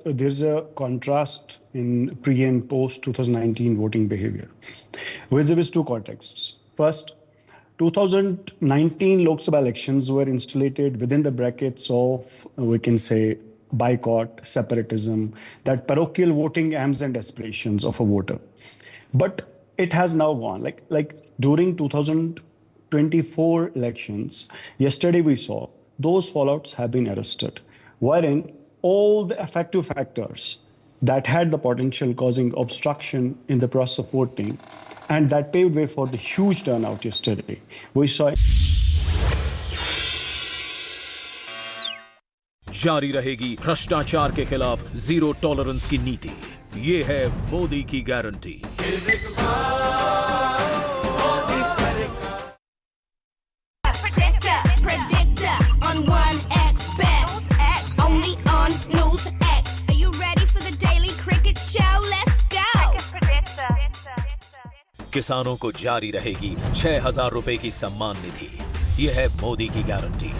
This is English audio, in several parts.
there's a contrast in pre and post 2019 voting behavior, which is two contexts. First, 2019 Lok Sabha elections were installated within the brackets of, we can say, boycott, separatism, that parochial voting aims and aspirations of a voter. But it has now gone. Like during 2024 elections, yesterday we saw those fallouts have been arrested, wherein all the effective factors that had the potential causing obstruction in the process of voting, and that paved way for the huge turnout yesterday. We saw जारी रहेगी भ्रष्टाचार के खिलाफ zero tolerance की नीति। ये है मोदी की guarantee. Predictor on 1X bet, only on NewsX. Are you ready for the daily cricket show? Let's go. किसानों को जारी रहेगी 6,000 रुपए की सम्मान निधि। ये है मोदी की guarantee.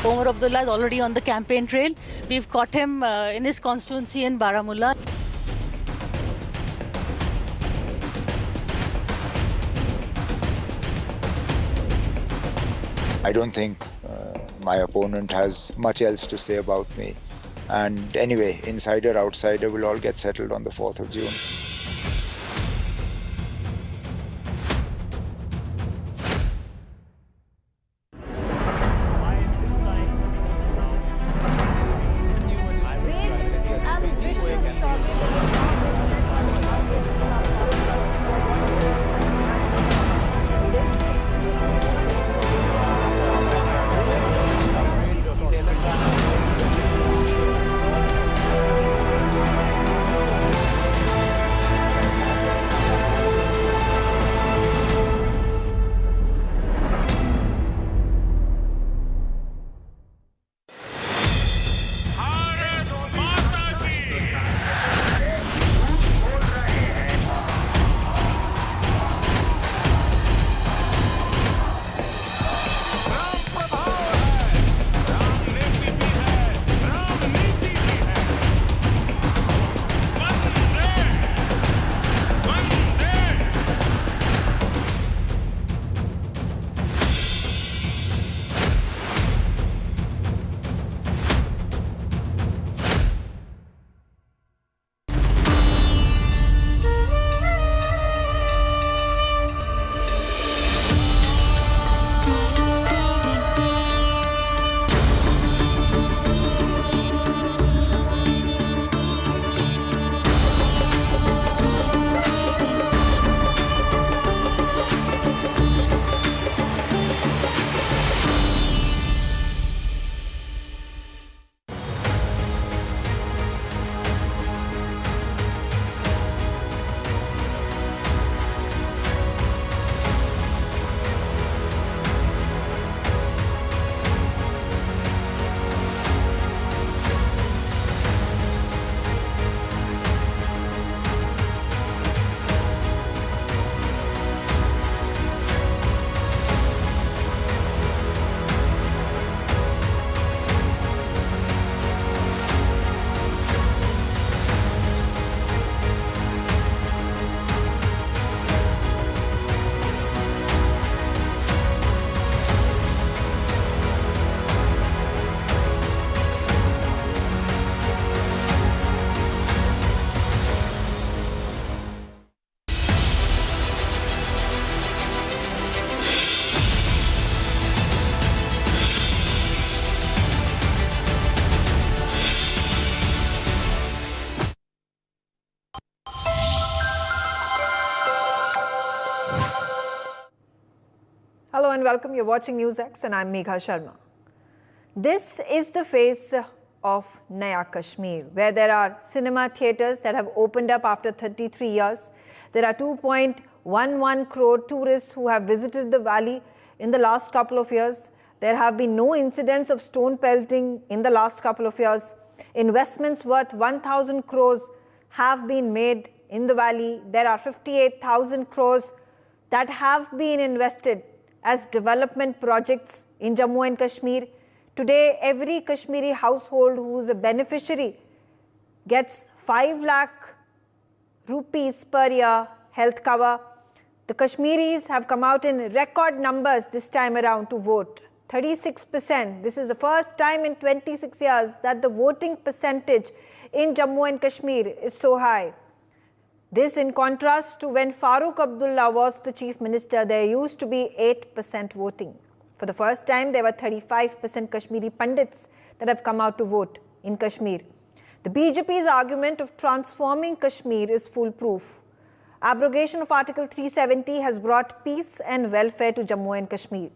Omar Abdullah is already on the campaign trail. We've caught him in his constituency in Baramulla. I don't think my opponent has much else to say about me. And anyway, insider, outsider will all get settled on the 4th of June. Hello and welcome. You're watching NewsX and I'm Megha Sharma. This is the face of Naya Kashmir, where there are cinema theatres that have opened up after 33 years. There are 2.11 crore tourists who have visited the valley in the last couple of years. There have been no incidents of stone pelting in the last couple of years. Investments worth 1,000 crores have been made in the valley. There are 58,000 crores that have been invested as development projects in Jammu and Kashmir. Today, every Kashmiri household who is a beneficiary gets 5 lakh rupees per year health cover. The Kashmiris have come out in record numbers this time around to vote. 36%. This is the first time in 26 years that the voting percentage in Jammu and Kashmir is so high. This in contrast to when Farooq Abdullah was the chief minister, there used to be 8% voting. For the first time, there were 35% Kashmiri Pandits that have come out to vote in Kashmir. The BJP's argument of transforming Kashmir is foolproof. Abrogation of Article 370 has brought peace and welfare to Jammu and Kashmir.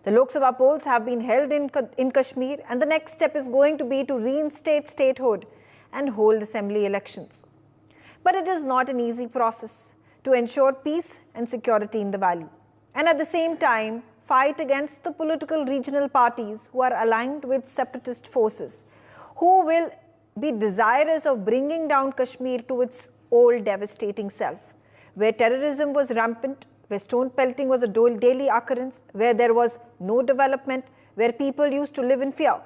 The Lok Sabha polls have been held in Kashmir, and the next step is going to be to reinstate statehood and hold assembly elections. But it is not an easy process to ensure peace and security in the valley, and at the same time fight against the political regional parties who are aligned with separatist forces, who will be desirous of bringing down Kashmir to its old devastating self, where terrorism was rampant, where stone pelting was a daily occurrence, where there was no development, where people used to live in fear.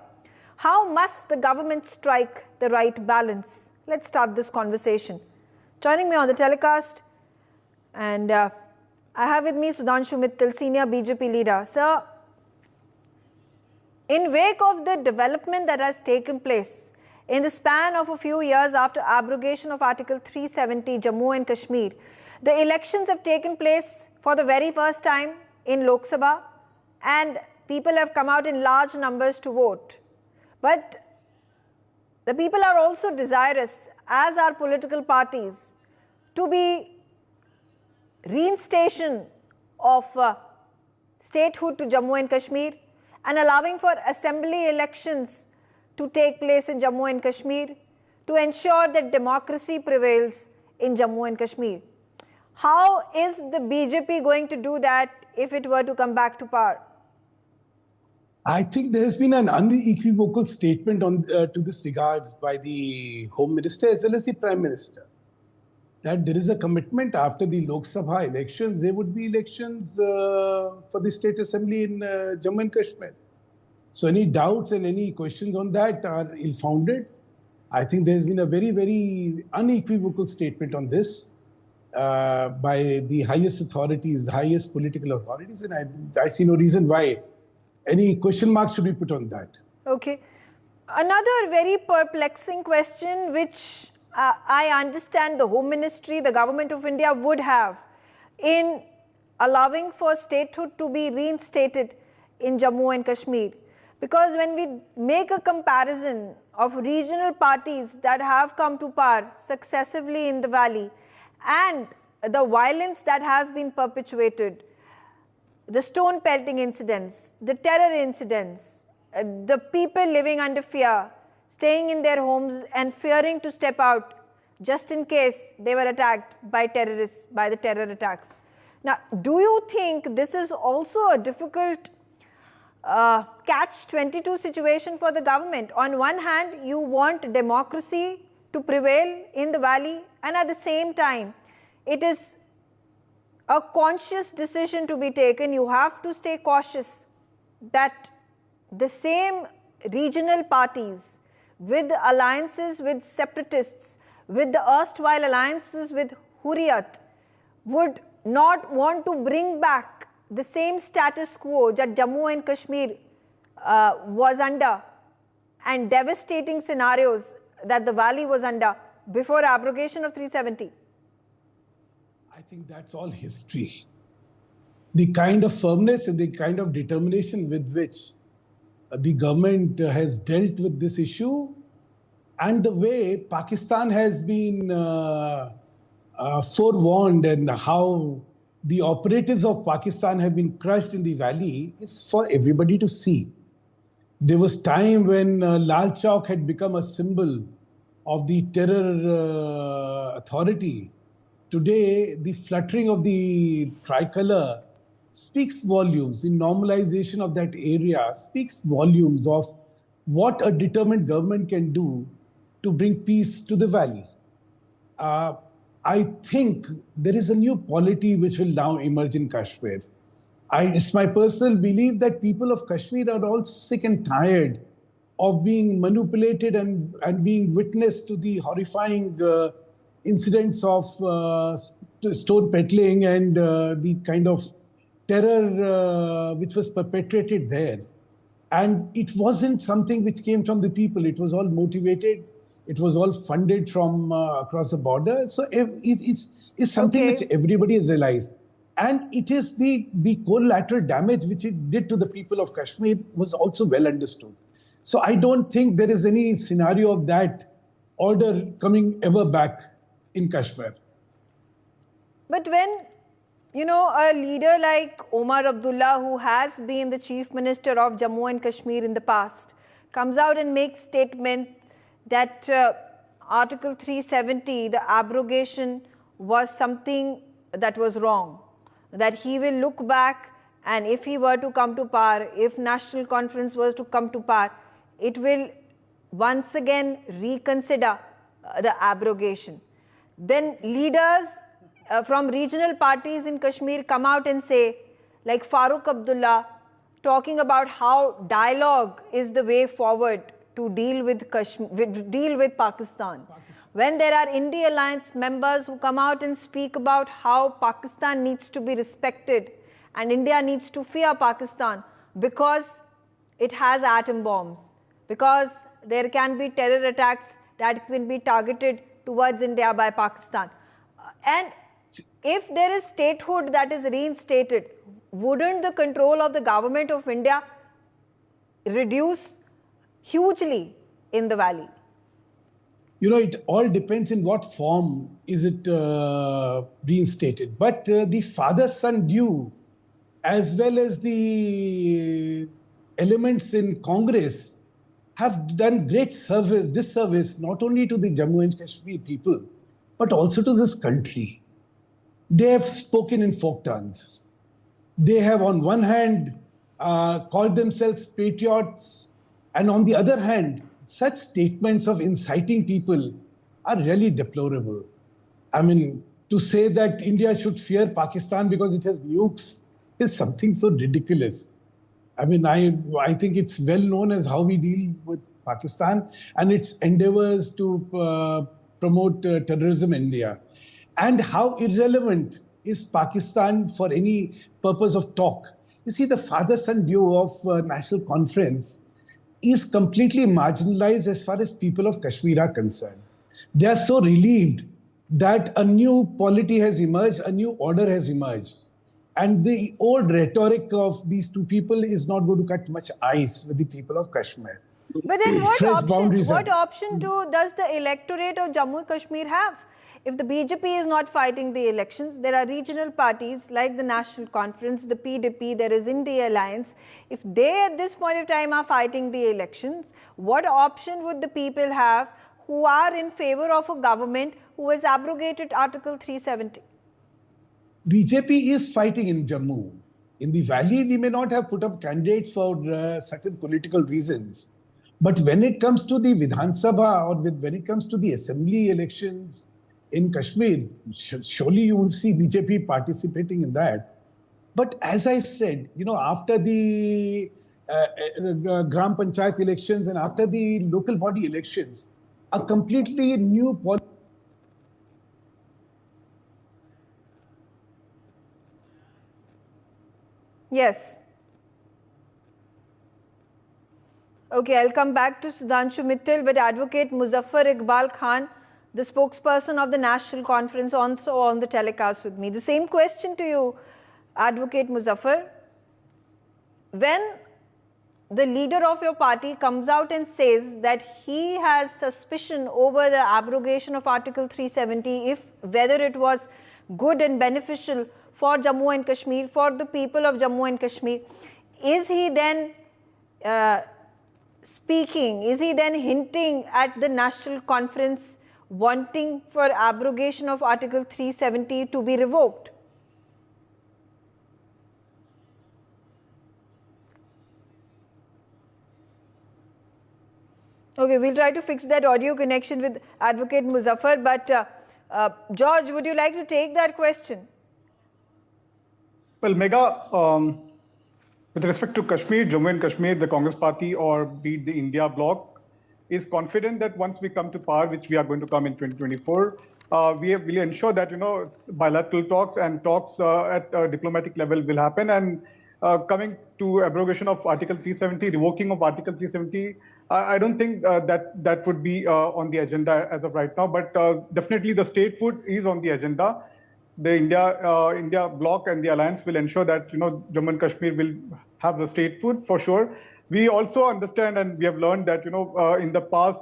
How must the government strike the right balance? Let's start this conversation. Joining me on the telecast, and I have with me Sudhanshu Mittal, senior BJP leader. Sir, in wake of the development that has taken place In the span of a few years after abrogation of Article 370, Jammu and Kashmir, the elections have taken place for the very first time in Lok Sabha, and people have come out in large numbers to vote. But the people are also desirous, as are political parties, to be reinstation of statehood to Jammu and Kashmir and allowing for assembly elections to take place in Jammu and Kashmir to ensure that democracy prevails in Jammu and Kashmir. How is the BJP going to do that if it were to come back to power? I think there has been an unequivocal statement to this regards by the Home Minister as well as the Prime Minister, that there is a commitment after the Lok Sabha elections, there would be elections for the State Assembly in Jammu and Kashmir. So any doubts and any questions on that are ill-founded. I think there has been a very, very unequivocal statement on this by the highest authorities, the highest political authorities, and I see no reason why any question marks should be put on that. Okay. Another very perplexing question, which I understand the Home Ministry, the Government of India would have in allowing for statehood to be reinstated in Jammu and Kashmir. Because when we make a comparison of regional parties that have come to power successively in the valley and the violence that has been perpetuated, the stone pelting incidents, the terror incidents, the people living under fear, staying in their homes and fearing to step out just in case they were attacked by terrorists, by the terror attacks. Now, do you think this is also a difficult catch-22 situation for the government? On one hand, you want democracy to prevail in the valley, and at the same time, it is a conscious decision to be taken. You have to stay cautious that the same regional parties with alliances with separatists, with the erstwhile alliances with Hurriyat, would not want to bring back the same status quo that Jammu and Kashmir was under, and devastating scenarios that the valley was under before abrogation of 370. I think that's all history. The kind of firmness and the kind of determination with which the government has dealt with this issue, and the way Pakistan has been forewarned and how the operatives of Pakistan have been crushed in the valley is for everybody to see. There was time when Lal Chowk had become a symbol of the terror authority. Today, the fluttering of the tricolor speaks volumes. The normalization of that area speaks volumes of what a determined government can do to bring peace to the valley. I think there is a new polity which will now emerge in Kashmir. It's my personal belief that people of Kashmir are all sick and tired of being manipulated and being witness to the horrifying incidents of stone peddling and the kind of terror which was perpetrated there. And it wasn't something which came from the people. It was all motivated. It was all funded from across the border. So it's something which everybody has realized. And it is the collateral damage which it did to the people of Kashmir was also well understood. So I don't think there is any scenario of that order coming ever back in Kashmir. But when, a leader like Omar Abdullah, who has been the Chief Minister of Jammu and Kashmir in the past, comes out and makes statement that Article 370, the abrogation, was something that was wrong, that he will look back, and if he were to come to power, if National Conference was to come to power, it will once again reconsider the abrogation. Then leaders from regional parties in Kashmir come out and say, like Farooq Abdullah, talking about how dialogue is the way forward to deal with Pakistan. When there are India Alliance members who come out and speak about how Pakistan needs to be respected and India needs to fear Pakistan because it has atom bombs, because there can be terror attacks that can be targeted towards India by Pakistan. And if there is statehood that is reinstated, wouldn't the control of the government of India reduce hugely in the valley? It all depends in what form is it reinstated. But the father-son due, as well as the elements in Congress, have done great disservice not only to the Jammu and Kashmir people, but also to this country. They have spoken in folk tongues. They have, on one hand, called themselves patriots, and on the other hand, such statements of inciting people are really deplorable. I mean, to say that India should fear Pakistan because it has nukes is something so ridiculous. I mean, I think it's well known as how we deal with Pakistan and its endeavors to promote terrorism in India, and how irrelevant is Pakistan for any purpose of talk. You see, the father-son duo of National Conference is completely marginalized as far as people of Kashmir are concerned. They are so relieved that a new polity has emerged, a new order has emerged. And the old rhetoric of these two people is not going to cut much ice with the people of Kashmir. But then what Fresh option does the electorate of Jammu and Kashmir have? If the BJP is not fighting the elections, there are regional parties like the National Conference, the PDP, there is India Alliance. If they at this point of time are fighting the elections, what option would the people have who are in favor of a government who has abrogated Article 370? BJP is fighting in Jammu. In the valley, we may not have put up candidates for certain political reasons. But when it comes to the Vidhan Sabha or when it comes to the assembly elections in Kashmir, surely you will see BJP participating in that. But as I said, after the Gram Panchayat elections and after the local body elections, a completely new policy. Yes. Okay, I'll come back to Sudhanshu Mittal, but Advocate Muzaffar Iqbal Khan, the spokesperson of the National Conference, also on the telecast with me. The same question to you, Advocate Muzaffar. When the leader of your party comes out and says that he has suspicion over the abrogation of Article 370, whether it was good and beneficial for Jammu and Kashmir, for the people of Jammu and Kashmir, is he then speaking, is he then hinting at the National Conference wanting for abrogation of Article 370 to be revoked? Okay, we'll try to fix that audio connection with Advocate Muzaffar, but George, would you like to take that question? Well, Megha, with respect to Kashmir, Jammu and Kashmir, the Congress Party or be it the India bloc is confident that once we come to power, which we are going to come in 2024, we will ensure that, bilateral talks and talks at a diplomatic level will happen. And coming to abrogation of Article 370, revoking of Article 370, I don't think that would be on the agenda as of right now, but definitely the statehood is on the agenda. The India bloc and the alliance will ensure that Jammu and Kashmir will have the statehood for sure. We also understand and we have learned that in the past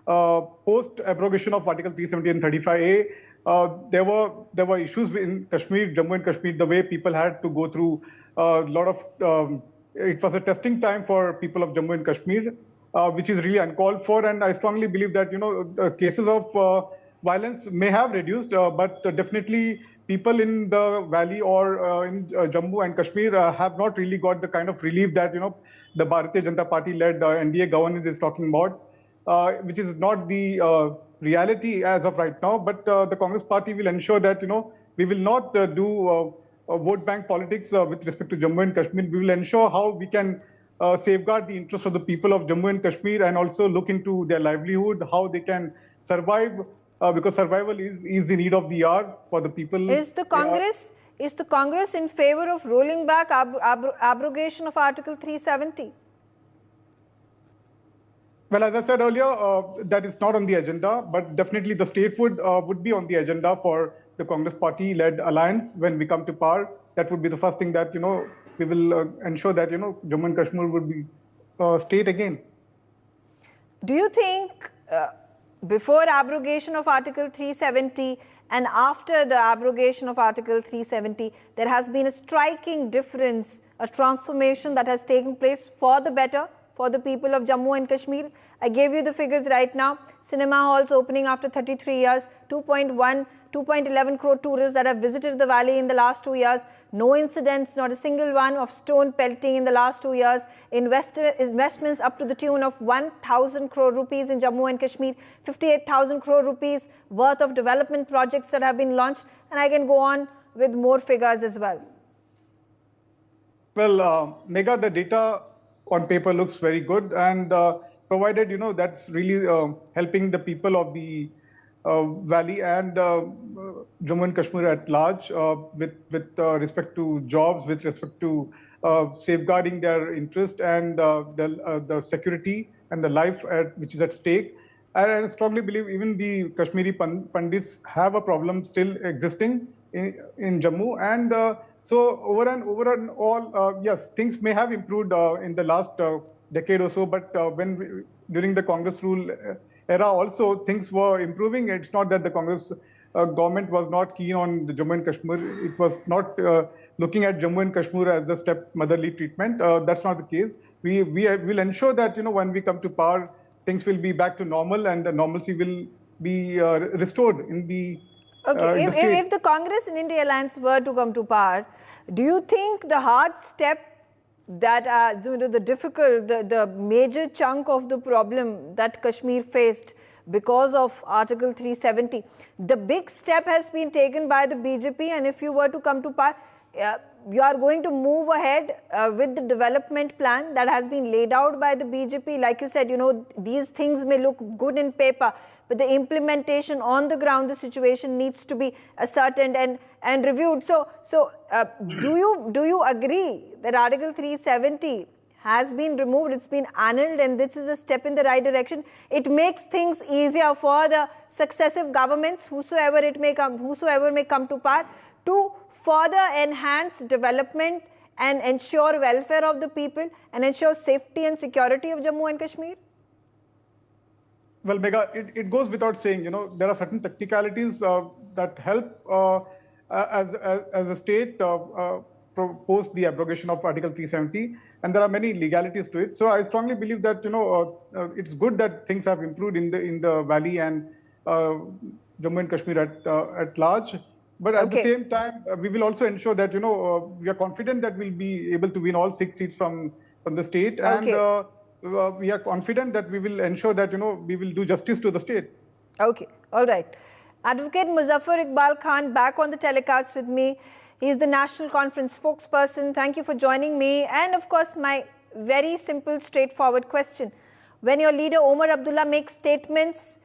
post abrogation of Article 370 and 35A, there were issues in Kashmir, Jammu and Kashmir, the way people had to go through a lot of. It was a testing time for people of Jammu and Kashmir, which is really uncalled for. And I strongly believe that cases of violence may have reduced, but definitely people in the valley or in Jammu and Kashmir have not really got the kind of relief that the Bharatiya Janata Party-led NDA governance is talking about, which is not the reality as of right now. But the Congress Party will ensure that we will not do vote bank politics with respect to Jammu and Kashmir. We will ensure how we can safeguard the interests of the people of Jammu and Kashmir and also look into their livelihood, how they can survive. Because survival is the need of the hour for the people. Is the Congress in favor of rolling back, abrogation of Article 370? Well, as I said earlier, that is not on the agenda, but definitely the statehood would be on the agenda for the Congress Party-led alliance when we come to power. That would be the first thing that, we will ensure that, Jammu and Kashmir would be state again. Do you think before abrogation of Article 370 and after the abrogation of Article 370, there has been a striking difference, a transformation that has taken place for the better for the people of Jammu and Kashmir? I gave you the figures right now. Cinema halls opening after 33 years, 2.11 crore tourists that have visited the valley in the last 2 years. No incidents, not a single one of stone pelting in the last 2 years. Investments up to the tune of 1,000 crore rupees in Jammu and Kashmir. 58,000 crore rupees worth of development projects that have been launched. And I can go on with more figures as well. Well, Megha, the data on paper looks very good, and provided that's really helping the people of the valley and Jammu and Kashmir at large with respect to jobs, with respect to safeguarding their interest and the security and the life which is at stake. I strongly believe even the Kashmiri Pandits have a problem still existing in Jammu, and so over and all, yes, things may have improved in the last decade or so, but during the Congress rule era also, things were improving. It's not that the Congress government was not keen on the Jammu and Kashmir. It was not looking at Jammu and Kashmir as a stepmotherly treatment. That's not the case. We will ensure that, when we come to power, things will be back to normal and the normalcy will be restored in the Okay, if the Congress and India Alliance were to come to power, do you think the hard step that the major chunk of the problem that Kashmir faced because of Article 370, the big step has been taken by the BJP, and if you were to come to power, you are going to move ahead with the development plan that has been laid out by the BJP. Like you said, these things may look good in paper, but the implementation on the ground, the situation needs to be ascertained and reviewed. So, do you agree that Article 370 has been removed, it's been annulled, and this is a step in the right direction? It makes things easier for the successive governments, whosoever may come to power, to further enhance development and ensure welfare of the people and ensure safety and security of Jammu and Kashmir? Well, Megha, it goes without saying, there are certain technicalities that help as a state post the abrogation of Article 370, and there are many legalities to it. So I strongly believe that, it's good that things have improved in the valley and Jammu and Kashmir at large. But at the same time, we will also ensure that, we are confident that we'll be able to win all 6 seats from the state. And we are confident that we will ensure that, we will do justice to the state. Okay. All right. Advocate Muzaffar Iqbal Khan back on the telecast with me. He is the National Conference spokesperson. Thank you for joining me. And of course, my very simple, straightforward question. When your leader Omar Abdullah makes statements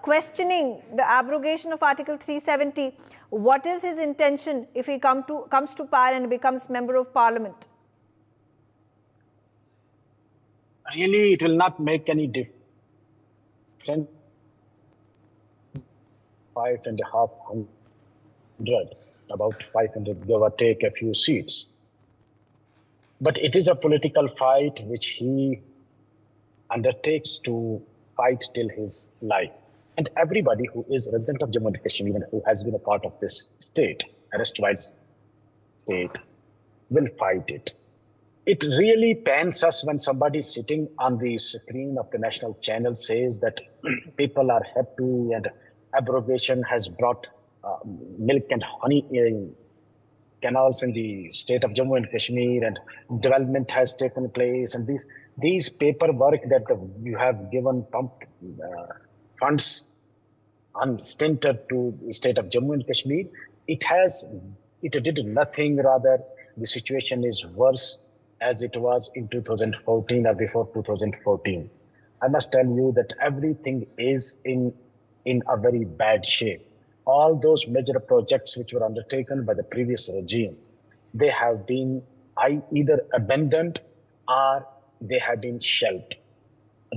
questioning the abrogation of Article 370, what is his intention if he comes to power and becomes member of parliament? Really, it will not make any difference. 5,500, about 500, give or take a few seats. But it is a political fight which he undertakes to fight till his life. And everybody who is resident of Jammu and Kashmir and who has been a part of this state, erstwhile state, will fight it. It really pains us when somebody sitting on the screen of the national channel says that people are happy and abrogation has brought milk and honey canals in the state of Jammu and Kashmir and development has taken place. And these paperwork that you have given funds unstinted to the state of Jammu and Kashmir, it did nothing. Rather, the situation is worse as it was in 2014 or before 2014. I must tell you that everything is in a very bad shape. All those major projects which were undertaken by the previous regime, they have been either abandoned or they have been shelved.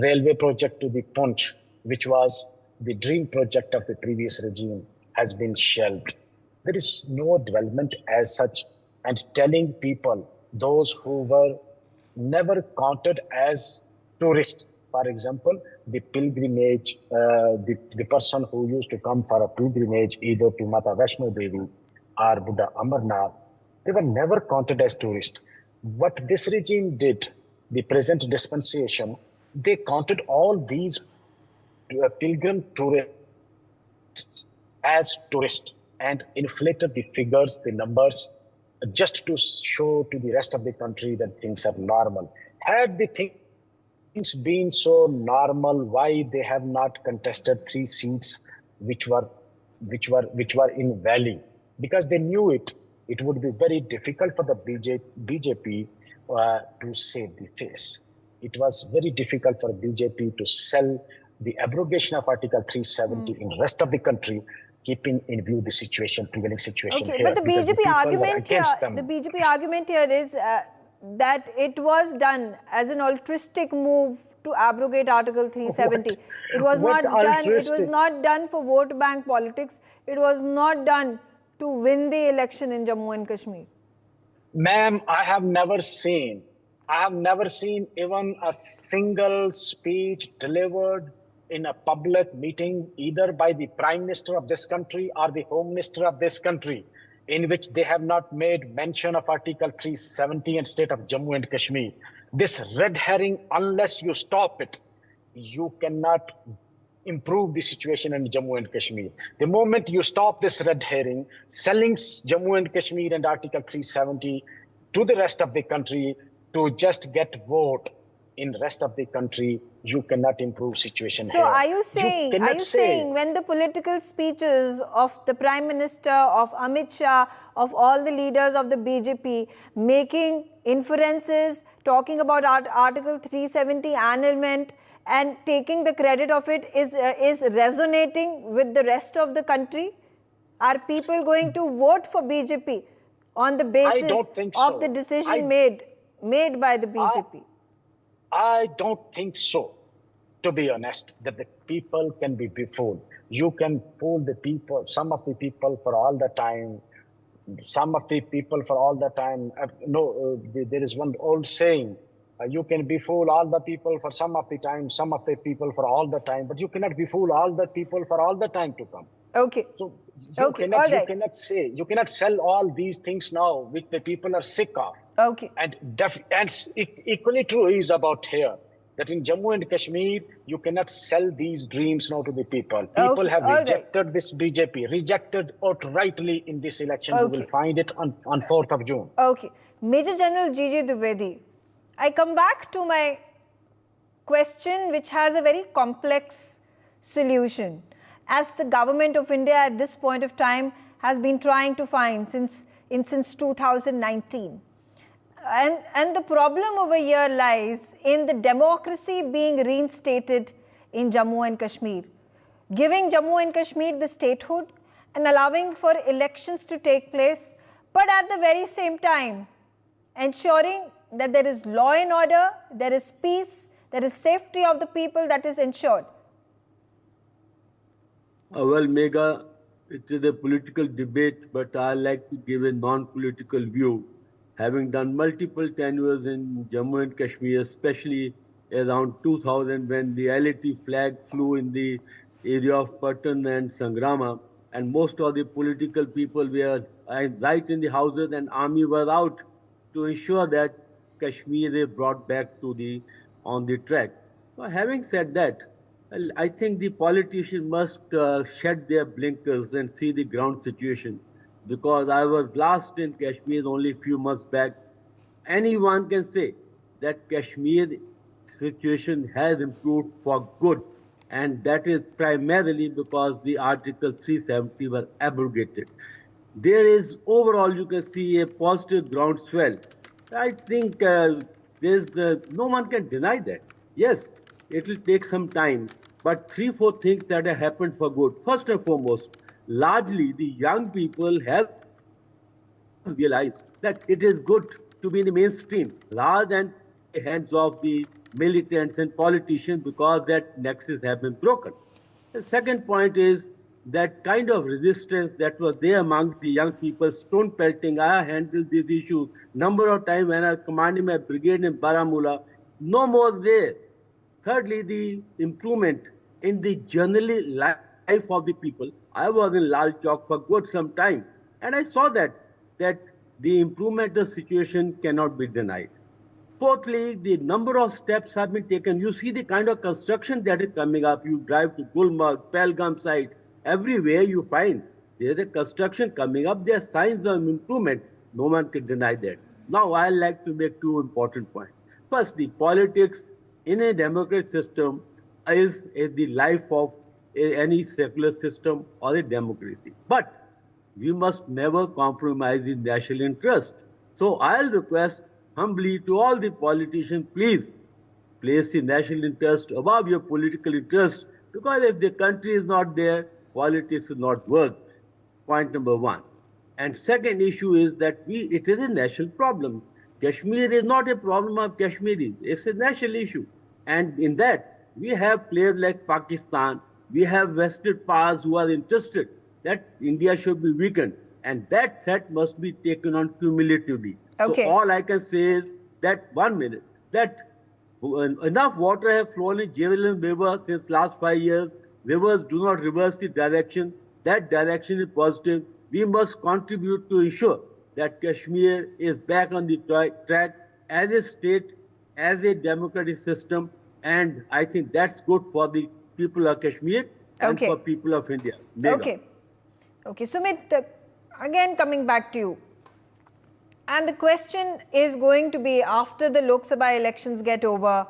railway project to the Punch, which was the dream project of the previous regime, has been shelved. There is no development as such, and telling people, those who were never counted as tourists, for example, the pilgrimage, the person who used to come for a pilgrimage either to Mata Vaishno Devi or Buddha Amarnath, they were never counted as tourists. What this regime did, the present dispensation, they counted all these pilgrim tourists as tourists and inflated the figures, the numbers, just to show to the rest of the country that things are normal. Had the things been so normal, why they have not contested 3 seats which were in Valley? Because they knew it would be very difficult for the BJP to save the face. It was very difficult for BJP to sell the abrogation of Article 370 in the rest of the country, keeping in view the situation, prevailing situation Okay, here. but the BJP argument here is that it was done as an altruistic move to abrogate Article 370. It was not done for vote bank politics. It was not done to win the election in Jammu and Kashmir. Ma'am, I have never seen even a single speech delivered in a public meeting, either by the Prime Minister of this country or the Home Minister of this country, in which they have not made mention of Article 370 and state of Jammu and Kashmir. This red herring, unless you stop it, you cannot improve the situation in Jammu and Kashmir. The moment you stop this red herring, selling Jammu and Kashmir and Article 370 to the rest of the country to just get vote in rest of the country, you cannot improve situation so here. Are you saying when the political speeches of the Prime Minister, of Amit Shah, of all the leaders of the BJP making inferences, talking about Article 370 annulment and taking the credit of it is resonating with the rest of the country? Are people going to vote for BJP on the basis of the decision made by the BJP? I don't think so, to be honest, that the people can be befooled. You can fool the people, some of the people for all the time. There is one old saying, you can befool all the people for some of the time, some of the people for all the time, but you cannot befool all the people for all the time to come. Okay. So you cannot sell all these things now, which the people are sick of. Okay. And equally true is about here, that in Jammu and Kashmir, you cannot sell these dreams now to the people. People have rejected this BJP, rejected outrightly in this election. You will find it on 4th of June. Okay. Major General G.J. Dwivedi, I come back to my question, which has a very complex solution, as the government of India at this point of time has been trying to find since 2019. And the problem over here lies in the democracy being reinstated in Jammu and Kashmir, giving Jammu and Kashmir the statehood and allowing for elections to take place, but at the very same time ensuring that there is law and order, there is peace, there is safety of the people that is ensured. Well, Megha, it is a political debate, but I like to give a non-political view. Having done multiple tenures in Jammu and Kashmir, especially around 2000 when the LAT flag flew in the area of Patan and Sangrama, and most of the political people were right in the houses and army were out to ensure that Kashmir is brought back on the track. So having said that, I think the politicians must shed their blinkers and see the ground situation. Because I was last in Kashmir only a few months back. Anyone can say that Kashmir situation has improved for good. And that is primarily because the Article 370 were abrogated. There is overall, you can see a positive groundswell. I think no one can deny that. Yes, it will take some time, but 3-4 things that have happened for good. First and foremost, largely the young people have realized that it is good to be in the mainstream rather than the hands of the militants and politicians, because that nexus has been broken. The second point is that kind of resistance that was there among the young people, stone pelting. I handled these issues number of times when I was commanding my brigade in Baramulla. No more there. Thirdly, the improvement in the generally life of the people. I was in Lal Chowk for good some time, and I saw that the improvement of the situation cannot be denied. Fourthly, the number of steps have been taken. You see the kind of construction that is coming up. You drive to Gulmarg, Pelgam side, everywhere you find there is a construction coming up. There are signs of improvement. No one can deny that. Now, I'd like to make two important points. First, the politics in a democratic system is the life of any secular system or a democracy. But we must never compromise the national interest. So I'll request humbly to all the politicians, please place the national interest above your political interest, because if the country is not there, politics will not work. Point number one. And second issue is that it is a national problem. Kashmir is not a problem of Kashmiris. It's a national issue. And in that, we have players like Pakistan. We have vested powers who are interested that India should be weakened. And that threat must be taken on cumulatively. Okay. So all I can say is that, 1 minute, that enough water have flown in Javelin River since last 5 years. Rivers do not reverse the direction. That direction is positive. We must contribute to ensure that Kashmir is back on the track as a state, as a democratic system. And I think that's good for the people of Kashmir and for people of India. Megha. Okay, Sumit, again coming back to you. And the question is going to be, after the Lok Sabha elections get over,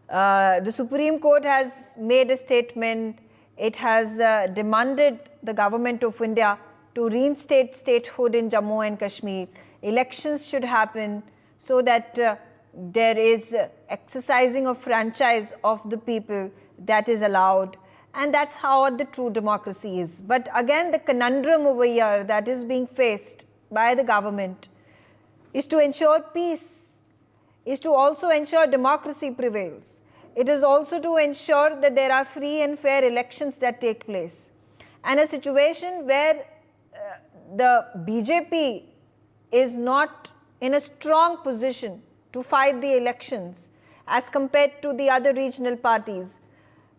the Supreme Court has made a statement. It has demanded the government of India to reinstate statehood in Jammu and Kashmir. Elections should happen so that there is exercising of franchise of the people that is allowed. And that's how the true democracy is. But again, the conundrum over here that is being faced by the government is to ensure peace, is to also ensure democracy prevails. It is also to ensure that there are free and fair elections that take place. And a situation where the BJP is not in a strong position to fight the elections as compared to the other regional parties,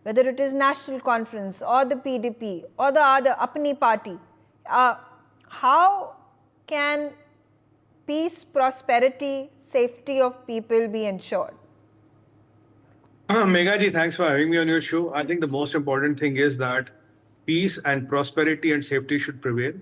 whether it is National Conference or the PDP or the other Apni party, how can peace, prosperity, safety of people be ensured? Megha ji, thanks for having me on your show. I think the most important thing is that peace and prosperity and safety should prevail.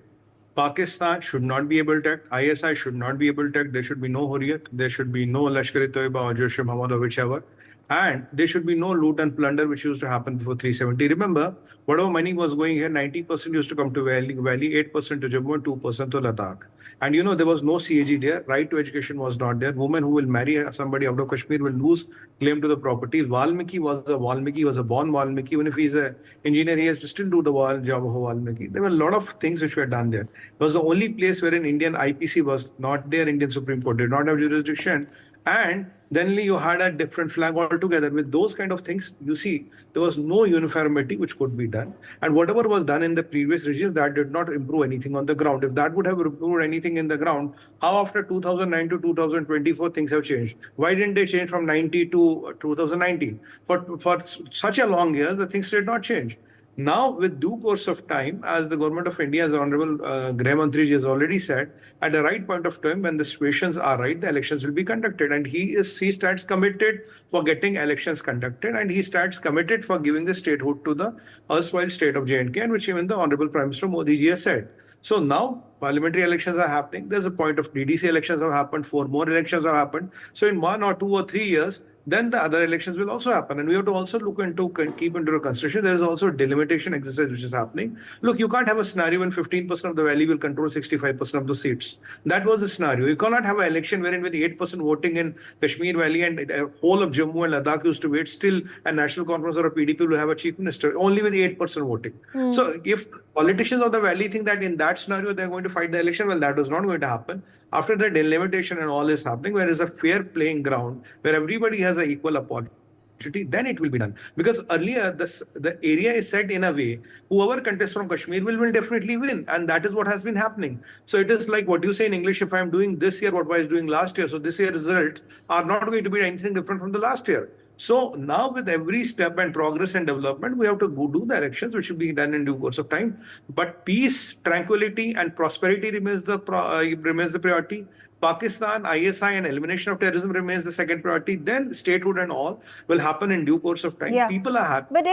Pakistan should not be able to act. ISI should not be able to act. There should be no Hurriyat. There should be no Lashkar-e-Toiba or Jaish-e-Mohammed or whichever. And there should be no loot and plunder, which used to happen before 370. Remember, whatever money was going here, 90% used to come to Valley, 8% to Jammu and 2% to Ladakh. And you know, there was no CAG there. Right to education was not there. Women who will marry somebody out of Kashmir will lose claim to the properties. Valmiki was a born Valmiki. Even if he's an engineer, he has to still do the job of Valmiki. There were a lot of things which were done there. It was the only place where an Indian IPC was not there. Indian Supreme Court did not have jurisdiction. And then you had a different flag altogether. With those kind of things, you see, there was no uniformity which could be done. And whatever was done in the previous regime, that did not improve anything on the ground. If that would have improved anything in the ground, how after 2009 to 2024 things have changed? Why didn't they change from 90 to 2019? For such a long years, the things did not change. Now, with due course of time, as the government of India, as Honorable Greh Mantri ji has already said, at the right point of time, when the situations are right, the elections will be conducted. And he stands committed for getting elections conducted, and he stands committed for giving the statehood to the erstwhile state of J&K, and which even the Honorable Prime Minister Modi ji has said. So now parliamentary elections are happening. There's a point of DDC elections have happened. 4 more elections have happened. So in 1 or 2 or 3 years, then the other elections will also happen. And we have to also look into, keep into consideration, there is also a delimitation exercise which is happening. Look, you can't have a scenario when 15% of the valley will control 65% of the seats. That was the scenario. You cannot have an election wherein with 8% voting in Kashmir Valley and the whole of Jammu and Ladakh used to wait, still a national conference or a PDP will have a chief minister, only with 8% voting. So if politicians of the valley think that in that scenario they're going to fight the election, well, that is not going to happen. After the delimitation and all is happening, where is a fair playing ground, where everybody has an equal opportunity. then it will be done. Because earlier, the area is set in a way, whoever contests from Kashmir will definitely win. And that is what has been happening. So it is like what you say in English, if I'm doing this year what I was doing last year, so this year's results are not going to be anything different from the last year. So now with every step and progress and development, we have to go do the elections, which will be done in due course of time. But peace, tranquility and prosperity remains the priority. Pakistan, ISI and elimination of terrorism remains the second priority. Then statehood and all will happen in due course of time. Yeah. People are happy. But,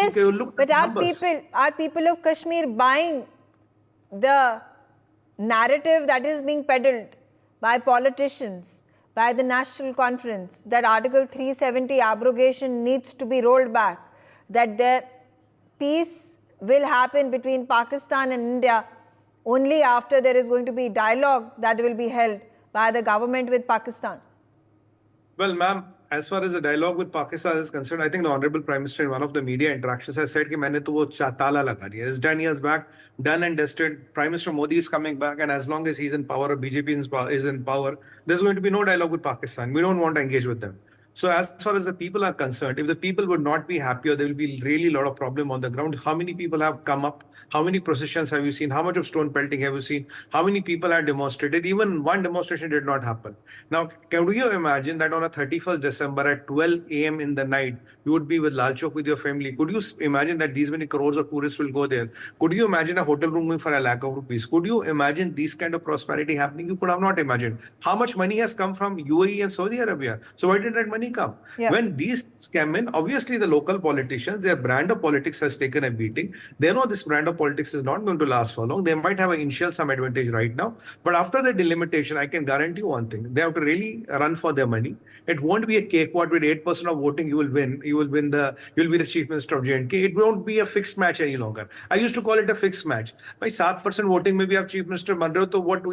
are people of Kashmir buying the narrative that is being peddled by politicians, by the National Conference, that Article 370 abrogation needs to be rolled back, that the peace will happen between Pakistan and India only after there is going to be dialogue that will be held by the government with Pakistan? Well, ma'am, as far as the dialogue with Pakistan is concerned, I think the Honorable Prime Minister in one of the media interactions has said that I have tala laga diya. It's 10 years back, done and dusted. Prime Minister Modi is coming back, and as long as he's in power or BJP is in power, there's going to be no dialogue with Pakistan. We don't want to engage with them. So as far as the people are concerned, if the people would not be happier, there will be really a lot of problem on the ground. How many people have come up? How many processions have you seen? How much of stone pelting have you seen? How many people have demonstrated? Even one demonstration did not happen. Now, can you imagine that on a 31st December at 12 a.m. in the night, you would be with Lal Chowk with your family? Could you imagine that these many crores of tourists will go there? Could you imagine a hotel room going for ₹1,00,000? Could you imagine these kind of prosperity happening? You could have not imagined. How much money has come from UAE and Saudi Arabia? So why did that money come? Yeah. When these come in, obviously the local politicians, their brand of politics has taken a beating. They know this brand of politics is not going to last for long. They might have an initial some advantage right now, but after the delimitation, I can guarantee you one thing: they have to really run for their money. It won't be a cakewalk with 8% of voting. You will win. You'll be the chief minister of J&K. It won't be a fixed match any longer. I used to call it a fixed match. By 7% voting, maybe have chief minister ban rahe ho, to what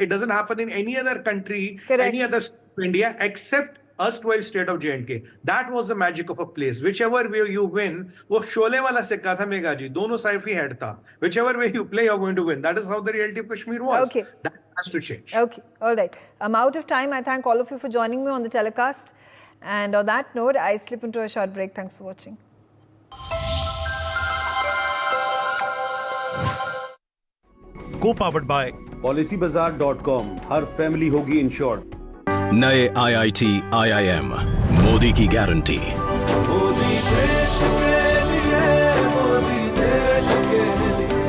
it doesn't happen in any other country, any other India except erstwhile state of J&K. That was the magic of a place. Whichever way you win, वो शोले वाला सिक्का था मेघा जी, दोनों side ही head था. Whichever way you play, you're going to win. That is how the reality of Kashmir was. Okay. That has to change. Okay, all right. I'm out of time. I thank all of you for joining me on the telecast. And on that note, I slip into a short break. Thanks for watching. Co-powered by PolicyBazaar.com. Her family होगी insured. नए IIT IIM Modi की guarantee. Modi देश के लिए, मोदी देश के लिए,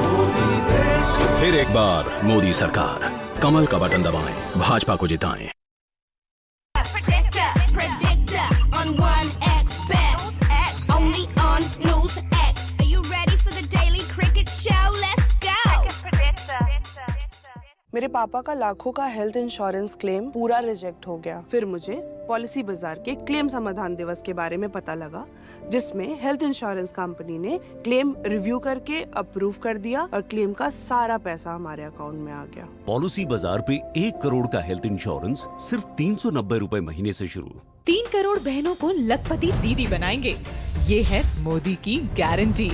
मोदी देश. फिर एक बार मोदी सरकार. कमल का बटन दबाएं, भाजपा को जिताएं. Predictor on 1xBet, only on NewsX. Are you ready for the daily cricket show? Let's go. मेरे पापा का लाखों का हेल्थ इंश्योरेंस क्लेम पूरा रिजेक्ट हो गया. फिर मुझे पॉलिसी बाजार के क्लेम समाधान दिवस के बारे में पता लगा, जिसमें हेल्थ इंश्योरेंस कंपनी ने क्लेम रिव्यू करके अप्रूव कर दिया और क्लेम का सारा पैसा हमारे अकाउंट में आ गया. पॉलिसी बाजार पे 1 करोड़ का हेल्थ इंश्योरेंस सिर्फ 390 रुपए महीने से शुरू. 3 करोड़ बहनों को लखपति दीदी बनाएंगे. ये है मोदी की guarantee.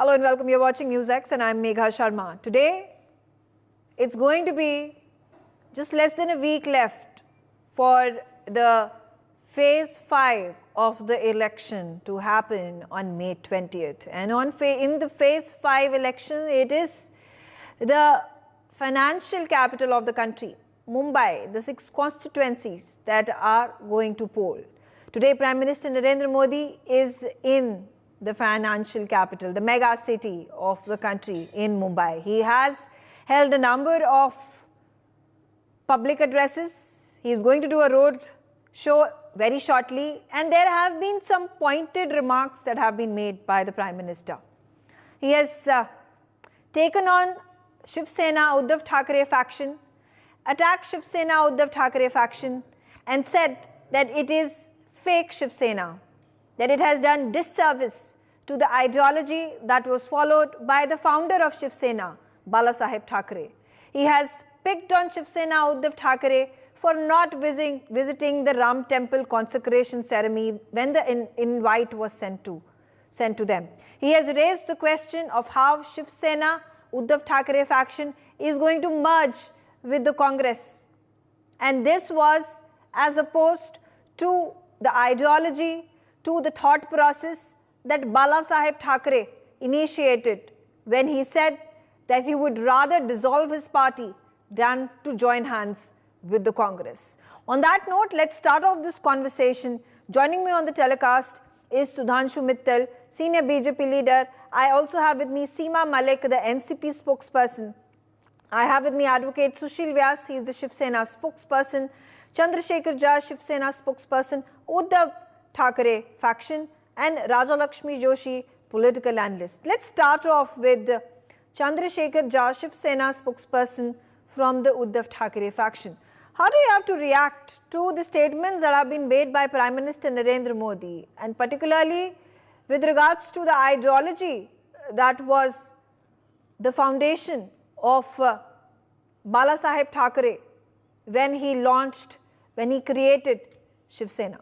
Hello and welcome. You're watching NewsX and I'm Megha Sharma. Today, it's going to be just less than a week left for the phase 5 of the election to happen on May 20th. And in the phase 5 election, it is the financial capital of the country, Mumbai, the 6 constituencies that are going to poll. Today, Prime Minister Narendra Modi is in the financial capital, the mega city of the country in Mumbai. He has held a number of public addresses. He is going to do a road show very shortly, and there have been some pointed remarks that have been made by the Prime Minister. He has taken on Shiv Sena Uddhav Thackeray faction, attacked Shiv Sena Uddhav Thackeray faction, and said that it is fake Shiv Sena, that it has done disservice to the ideology that was followed by the founder of Shiv Sena, Balasaheb Thackeray. He has picked on Shiv Sena Uddhav Thackeray for not visiting the Ram temple consecration ceremony when the invite was sent to them. He has raised the question of how Shiv Sena Uddhav Thackeray faction is going to merge with the Congress. And this was as opposed to the ideology, to the thought process that Balasaheb Thackeray initiated when he said that he would rather dissolve his party than to join hands with the Congress. On that note, let's start off this conversation. Joining me on the telecast is Sudhanshu Mittal, senior BJP leader. I also have with me Seema Malik, the NCP spokesperson. I have with me Advocate Sushil Vyas, he is the Shiv Sena spokesperson. Chandrasekhar Jha, Shiv Sena spokesperson. Uddhav Thackeray faction, and Raja Lakshmi Joshi, political analyst. Let's start off with Chandrasekhar Jha, Shiv Sena spokesperson from the Uddhav Thackeray faction. How do you have to react to the statements that have been made by Prime Minister Narendra Modi, and particularly with regards to the ideology that was the foundation of Balasaheb Thackeray when he created Shiv Sena?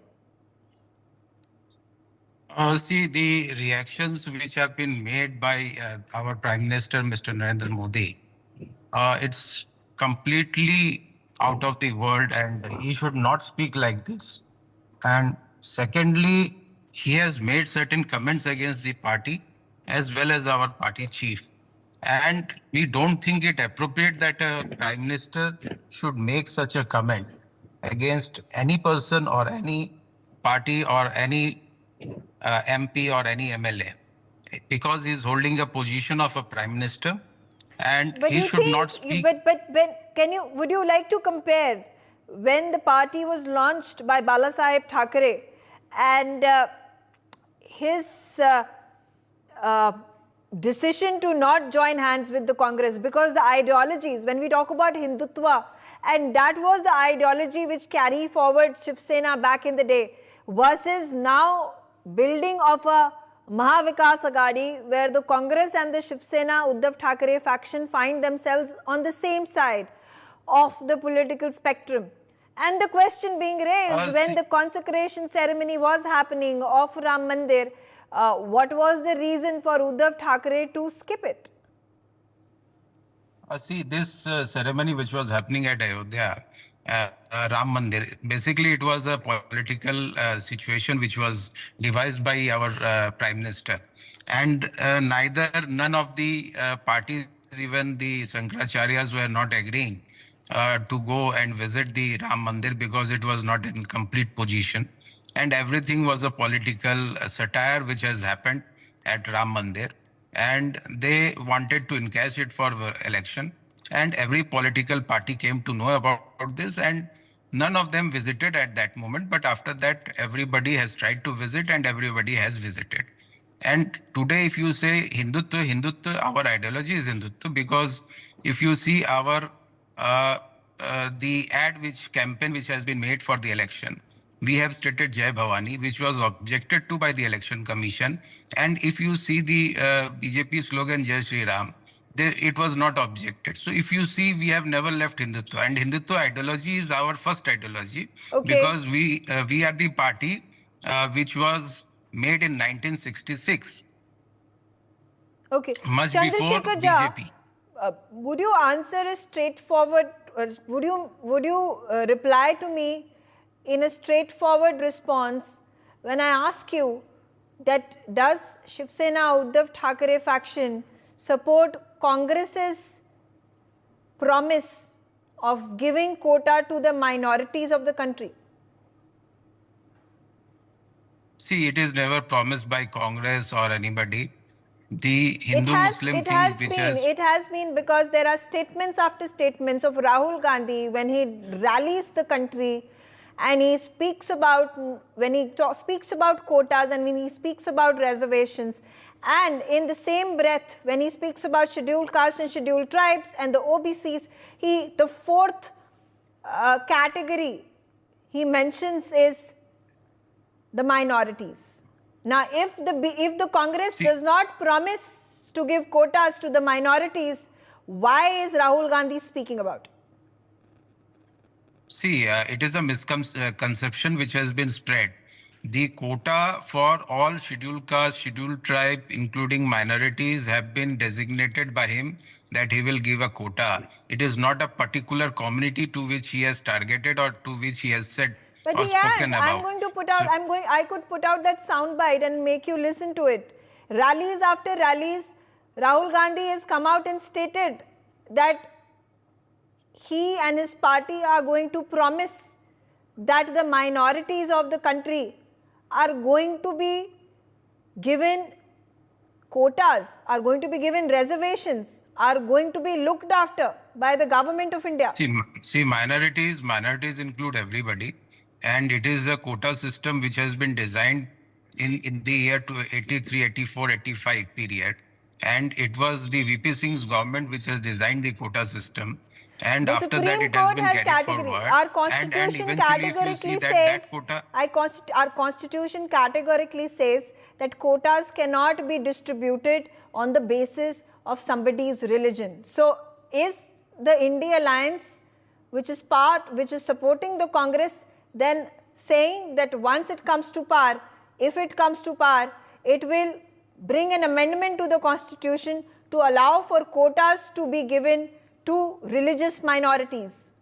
See, the reactions which have been made by our Prime Minister, Mr. Narendra Modi, it's completely out of the world, and he should not speak like this. And secondly, he has made certain comments against the party as well as our party chief. And we don't think it appropriate that a Prime Minister should make such a comment against any person or any party or any MP or any MLA, because he is holding a position of a Prime Minister, and he should not speak. But would you like to compare when the party was launched by Balasaheb Thackeray and his decision to not join hands with the Congress, because the ideologies, when we talk about Hindutva, and that was the ideology which carried forward Shiv Sena back in the day, versus now building of a Mahavikas Aghadi, where the Congress and the Shiv Sena Uddhav Thackeray faction find themselves on the same side of the political spectrum. And the question being raised, when the consecration ceremony was happening of Ram Mandir, what was the reason for Uddhav Thackeray to skip it? See, this ceremony which was happening at Ayodhya, Ram Mandir, basically it was a political situation which was devised by our Prime Minister. And none of the parties, even the Shankaracharyas, were not agreeing to go and visit the Ram Mandir because it was not in complete position. And everything was a political satire which has happened at Ram Mandir. And they wanted to encash it for election. And every political party came to know about this, and none of them visited at that moment. But after that, everybody has tried to visit and everybody has visited. And today, if you say Hindutva, our ideology is Hindutva, because if you see our the campaign which has been made for the election, we have stated Jai Bhavani, which was objected to by the Election Commission. And if you see the BJP slogan Jai Shri Ram, it was not objected. So if you see, we have never left Hindutva, and Hindutva ideology is our first ideology, because we are the party which was made in 1966. Okay. much before Chandrasekhar Jha, BJP. would you answer a straightforward, would you reply to me in a straightforward response when I ask you that does Shiv Sena Uddhav Thackeray faction support Congress's promise of giving quota to the minorities of the country? See, it is never promised by Congress or anybody. The Hindu-Muslim thing which has... It has been because there are statements after statements of Rahul Gandhi when he rallies the country and he speaks about, speaks about quotas and when he speaks about reservations, and in the same breath when he speaks about scheduled castes and scheduled tribes and the OBCs, the fourth category he mentions is the minorities. Now, if the Congress does not promise to give quotas to the minorities, why is Rahul Gandhi speaking about it? See, it is a misconception which has been spread. The quota for all scheduled caste, scheduled tribe, including minorities, have been designated by him that he will give a quota. It is not a particular community to which he has targeted or to which he has said but or spoken about. I'm going to put out, I could put out that soundbite and make you listen to it. Rallies after rallies, Rahul Gandhi has come out and stated that he and his party are going to promise that the minorities of the country are going to be given quotas, are going to be given reservations, are going to be looked after by the government of India. See, minorities include everybody, and it is a quota system which has been designed in the year 83, 84, 85 period. And it was the VP Singh's government which has designed the quota system. And after that, it has been carried forward. Our constitution categorically says, our constitution categorically says that quotas cannot be distributed on the basis of somebody's religion. So, is the India Alliance, which is supporting the Congress, then saying that once it comes to power, if it comes to power, it will bring an amendment to the constitution to allow for quotas to be given to religious minorities?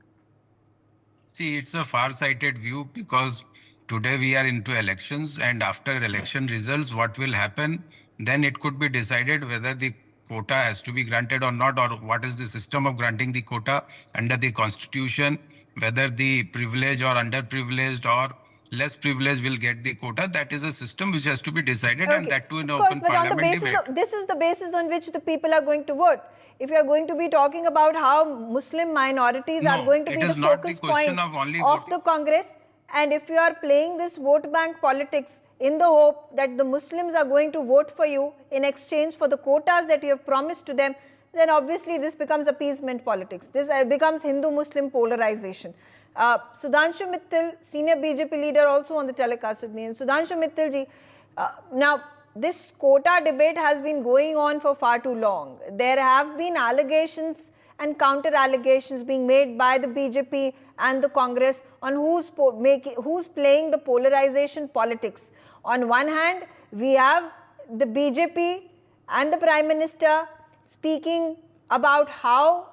See, it's a far-sighted view because today we are into elections, and after election results, what will happen, then it could be decided whether the quota has to be granted or not, or what is the system of granting the quota under the constitution, whether the privileged or underprivileged or less privileged will get the quota. That is a system which has to be decided, and that too in open parliament debate. This is the basis on which the people are going to vote. If you are going to be talking about how Muslim minorities are going to be the focus point of the Congress, and if you are playing this vote bank politics in the hope that the Muslims are going to vote for you in exchange for the quotas that you have promised to them, then obviously this becomes appeasement politics. This becomes Hindu-Muslim polarization. Sudhanshu Mittal, senior BJP leader, also on the telecast with me. And Sudhanshu Mittal ji, now this quota debate has been going on for far too long. There have been allegations and counter-allegations being made by the BJP and the Congress on who's playing the polarization politics. On one hand, we have the BJP and the Prime Minister speaking about how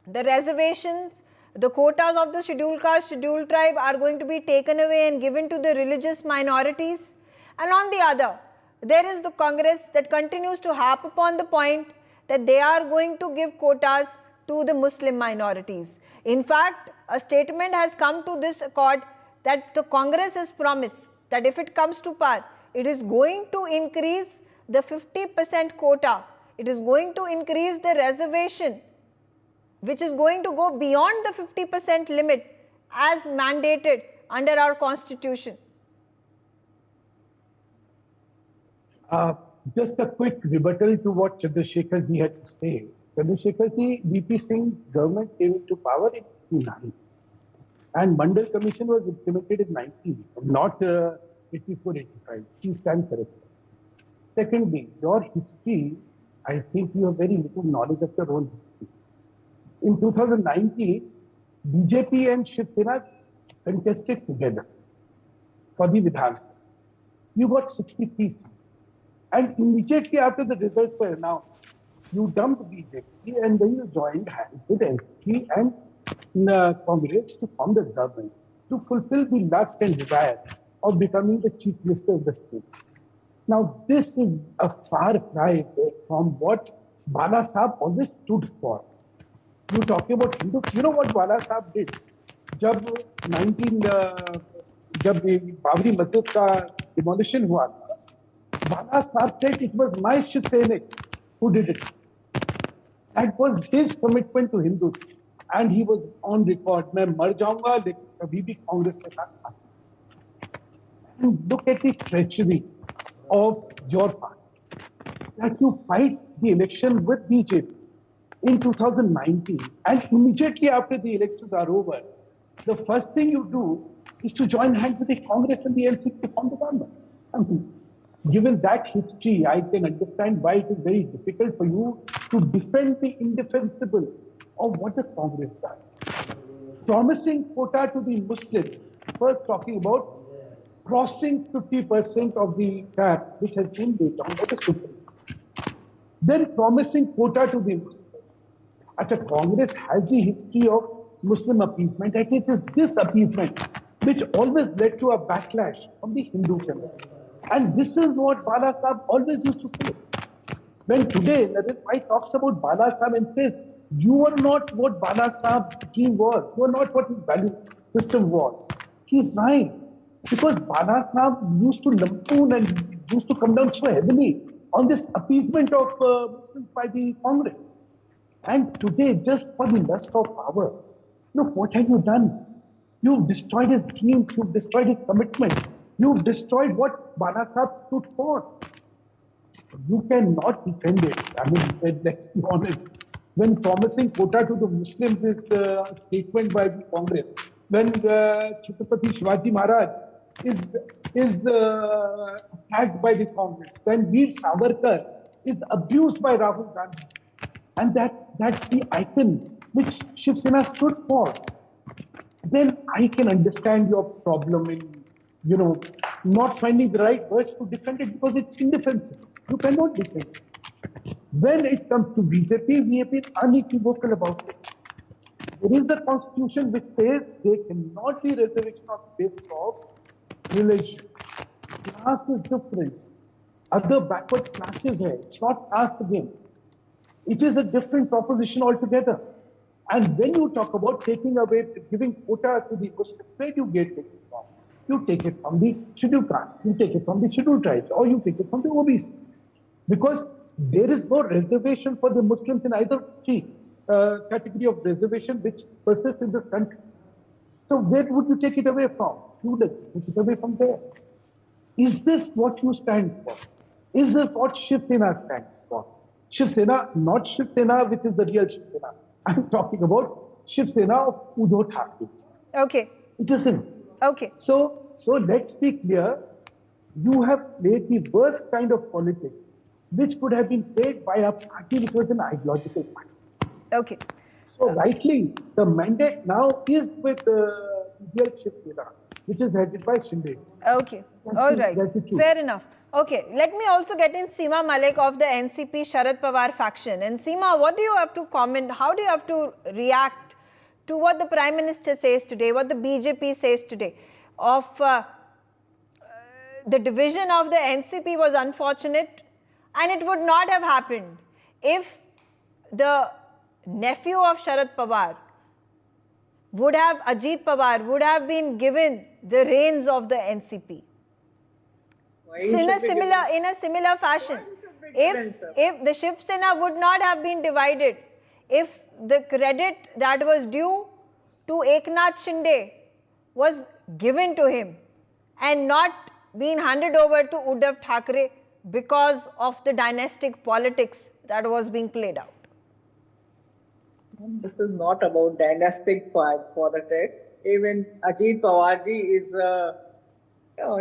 the reservations, the quotas of the scheduled caste, scheduled tribe are going to be taken away and given to the religious minorities. And on the other, there is the Congress that continues to harp upon the point that they are going to give quotas to the Muslim minorities. In fact, a statement has come to this accord that the Congress has promised that if it comes to power, it is going to increase the 50% quota. It is going to increase the reservation, which is going to go beyond the 50% limit as mandated under our constitution. Just a quick rebuttal to what Chandrasekhar ji had to say. Chandrasekhar ji, VP Singh's government came into power in 1999. And Mandal Commission was implemented in 19, not 84, 85. Please stand corrected. Secondly, your history, I think you have very little knowledge of your own history. In 2019, BJP and Shiv Sena contested together for the Vidhan Sabha. You got 63 seats. And immediately after the results were announced, you dumped BJP and then you joined hands with NCP and Congress to form the government to fulfill the lust and desire of becoming the chief minister of the state. Now, this is a far cry from what Bala Sahab always stood for. You talking about Hindu? You know what Bala Sahab did? जब बाबरी मस्जिद का demolition हुआ, Bala Sahab said it was my Shiv Sainik who did it. That was his commitment to Hindus, and he was on record. मैं मर जाऊंगा लेकिन कभी भी कांग्रेस के साथ नहीं. And look at the treachery of your party, that you fight the election with BJP in 2019, and immediately after the elections are over, the first thing you do is to join hands with the Congress and the NCP to form the government. I mean, given that history, I can understand why it is very difficult for you to defend the indefensible of what the Congress does. Promising quota to the Muslims, first talking about crossing 50% of the cap, which has been laid down by the Supreme Court. Then promising quota to the Muslims. Congress has the history of Muslim appeasement, and it is this appeasement which always led to a backlash from the Hindu community. And this is what Bala Sahab always used to say. When today Narendra Bhai talks about Bala Sahab and says, you are not what Bala Sahab's scheme was, you are not what his value system was, he is right. Because Bala Sahab used to lampoon and used to come down so heavily on this appeasement of Muslims by the Congress. And today, just for the lust of power, look, what have you done? You've destroyed his dreams, you've destroyed his commitment, you've destroyed what Bala Sahab stood for. You cannot defend it. I mean, let's be honest. When promising quota to the Muslims is a statement by the Congress, when Chhatrapati Shivaji Maharaj is attacked by the Congress, when Veer Savarkar is abused by Rahul Gandhi, and that's the icon which Shiv Sena stood for, then I can understand your problem in, not finding the right words to defend it because it's indefensible. You cannot defend it. When it comes to BJP, we have been unequivocal about it. There is the constitution which says there cannot be reservation on the basis of religion. Class is different. Other backward classes hai. It's not caste again. It is a different proposition altogether. And when you talk about taking away, giving quota to the Muslims, where do you get it from? You take it from the scheduled castes, you take it from the scheduled tribes, or you take it from the OBC. Because there is no reservation for the Muslims in either category of reservation which persists in this country. So where would you take it away from? You would take it away from there. Is this what you stand for? Is this what Shiv Sena stands for? Shiv Sena, not Shiv Sena, which is the real Shiv Sena. I'm talking about Shiv Sena of Uddhav Thackeray. Okay. It isn't. Okay. So let's be clear. You have played the worst kind of politics, which could have been played by a party which was an ideological party. Okay. So rightly, the mandate now is with real Shiv Sena, which is headed by Shinde. Okay. All right. Fair enough. Okay. Let me also get in Seema Malik of the NCP Sharad Pawar faction. And Seema, what do you have to comment? How do you have to react to what the Prime Minister says today, what the BJP says today? Of the division of the NCP was unfortunate, and it would not have happened if the nephew of Sharad Pawar Ajit Pawar would have been given the reins of the NCP. In a similar fashion, if the Shiv Sena would not have been divided, if the credit that was due to Eknath Shinde was given to him and not been handed over to Uddhav Thackeray because of the dynastic politics that was being played out. This is not about dynastic politics. Even Ajit Pawarji is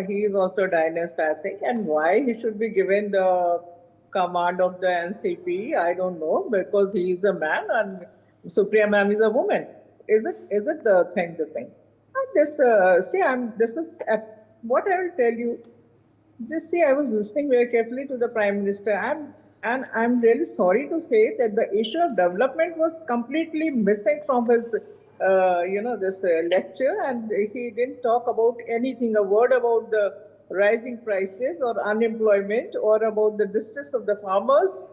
he is also a dynast, I think. And why he should be given the command of the NCP, I don't know, because he is a man and Supriya ma'am is a woman. Is it the thing, this thing? And this, see, this is what I will tell you. Just see, I was listening very carefully to the Prime Minister, and I'm really sorry to say that the issue of development was completely missing from his, this lecture, and he didn't talk about anything, a word about the rising prices or unemployment or about the distress of the farmers.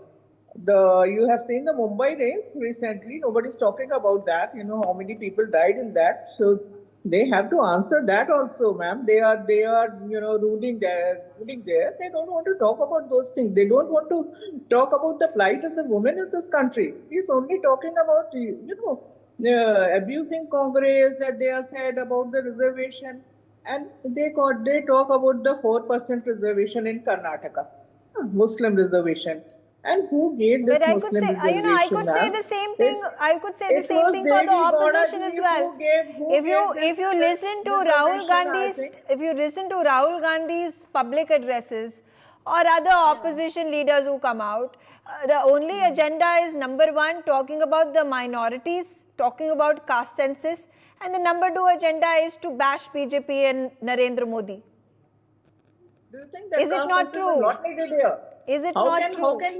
You have seen the Mumbai rains recently. Nobody's talking about that. You know how many people died in that. So they have to answer that also, ma'am. They are ruling there. They don't want to talk about those things. They don't want to talk about the plight of the women in this country. He's only talking about abusing Congress, that they are said about the reservation, and they talk about the 4% reservation in Karnataka, Muslim reservation. And who gave this Muslim reservation? I could say the same thing. I could say the same thing for the opposition as well. If you listen to Rahul Gandhi's public addresses or other opposition leaders who come out, the only agenda is number one, talking about the minorities, talking about caste census, and the number two agenda is to bash BJP and Narendra Modi. Do you think that is it not true? Is not needed here? Is it not true? How can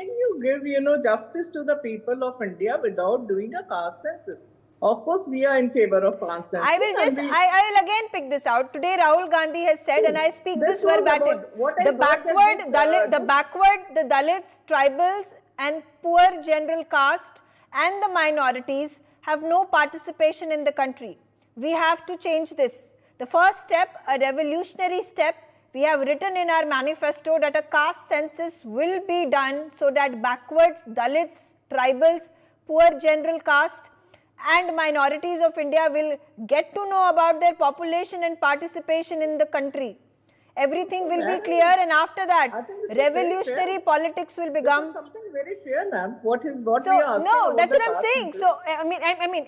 you give justice to the people of India without doing a caste census? Of course, we are in favor of caste census. I will again pick this out. Today, Rahul Gandhi has said, and I speak this verbatim: the Dalits, tribals, and poor general caste and the minorities have no participation in the country. We have to change this. The first step, a revolutionary step. We have written in our manifesto that a caste census will be done so that backwards, Dalits, tribals, poor general caste and minorities of India will get to know about their population and participation in the country. Everything will be clear, and after that, revolutionary politics will become. This is something very fair, ma'am. What we are asking. No, that's what I'm saying. So, I mean,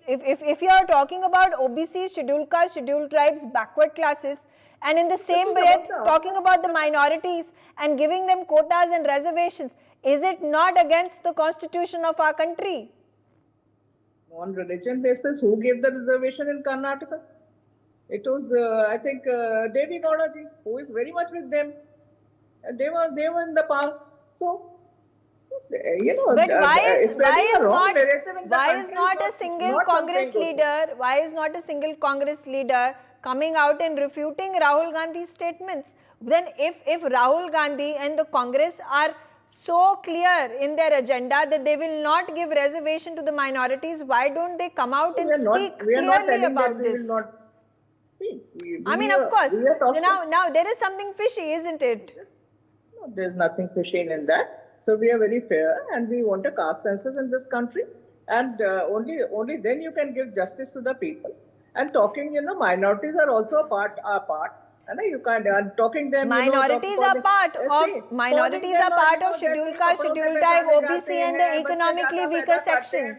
if you are talking about OBC, scheduled caste, scheduled tribes, backward classes, and in the same breath talking about the minorities and giving them quotas and reservations, is it not against the constitution of our country? On religion basis, who gave the reservation in Karnataka? It was, I think, Devi Gowda ji, who is very much with them. They were in the park. But why is not a single Congress leader coming out and refuting Rahul Gandhi's statements? Then if Rahul Gandhi and the Congress are so clear in their agenda that they will not give reservation to the minorities, why don't they come out and speak clearly about this? Of course. Now there is something fishy, isn't it? No, there's nothing fishy in that. So we are very fair, and we want a caste census in this country, and only then you can give justice to the people. And talking, minorities are also a part. And you can't talking them. Minorities are part of scheduled caste, scheduled tribe, OBC, and the economically weaker sections.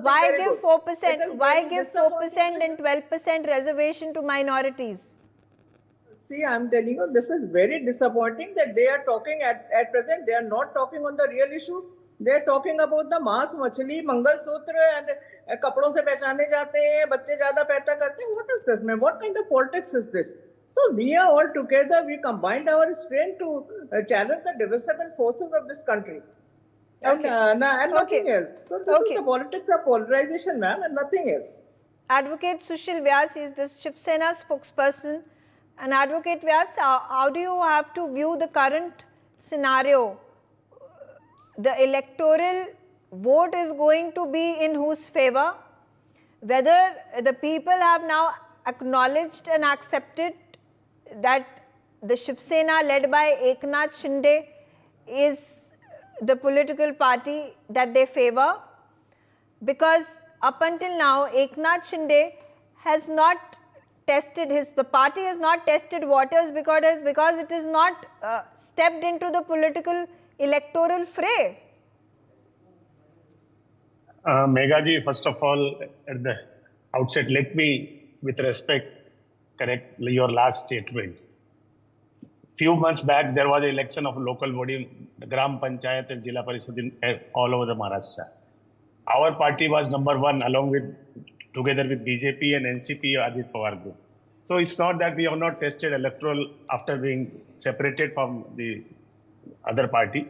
Why give 4%? Why give 4% and 12% reservation to minorities? See, I'm telling you, this is very disappointing that they are talking at present. They are not talking on the real issues. They are talking about the mass, machli, Mangal Sutra, and kapdon se pehchane jate hain, bacche zyada paida karte hain. What is this, man? What kind of politics is this? So we are all together. We combined our strength to challenge the divisible forces of this country, and nothing else. So this is the politics of polarization, ma'am, and nothing else. Advocate Sushil Vyas is the Shiv Sena spokesperson. And Advocate Vyas, how do you have to view the current scenario? The electoral vote is going to be in whose favor? Whether the people have now acknowledged and accepted that the Shiv Sena led by Eknath Shinde is the political party that they favor, because up until now Eknath Shinde has not the party has not tested waters because it is not stepped into the political electoral fray. Megha ji, first of all, at the outset, let me, with respect, correct your last statement. Few months back, there was an election of local body, Gram Panchayat and Jila Parishad all over the Maharashtra. Our party was number one, together with BJP and NCP, Ajit Pawar group. So it's not that we have not tested electoral after being separated from the other party.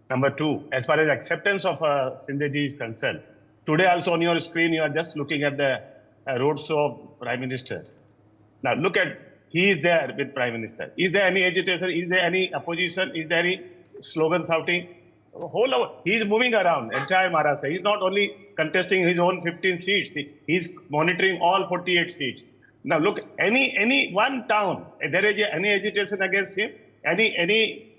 Number two, as far as acceptance of Sindhji is concerned, today also on your screen, you are just looking at the roadshow of Prime Minister. Now look at, he is there with Prime Minister. Is there any agitation? Is there any opposition? Is there any slogan shouting? He is moving around entire Maharashtra. He is not only contesting his own 15 seats. He is monitoring all 48 seats. Now look, any one town, there is any agitation against him, any